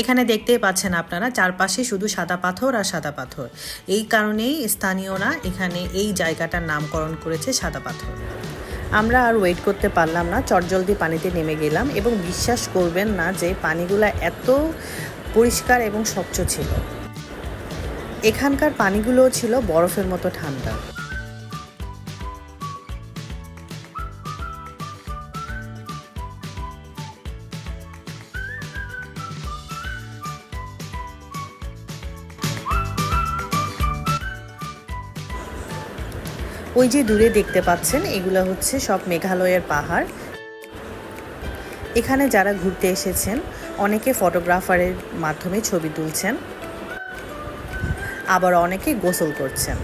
এখানে দেখতেই পাচ্ছেন আপনারা চারপাশে শুধু সাদা পাথর আর সাদা পাথর। এই কারণেই স্থানীয়রা এখানে এই জায়গাটার নামকরণ করেছে সাদা পাথর। আমরা আর ওয়েট করতে পারলাম না, চটজলদি পানিতে নেমে গেলাম এবং বিশ্বাস করবেন না যে পানিগুলো এত পরিষ্কার এবং স্বচ্ছ ছিল। এখানকার পানিগুলোও ছিল বরফের মতো ঠান্ডা। ওই যে দূরে দেখতে পাচ্ছেন এগুলো হচ্ছে সব মেঘালয়ের পাহাড়। এখানে যারা ঘুরতে এসেছেন অনেকে ফটোগ্রাফারের মাধ্যমে ছবি তুলছেন, আবার অনেকে গোসল করছেন।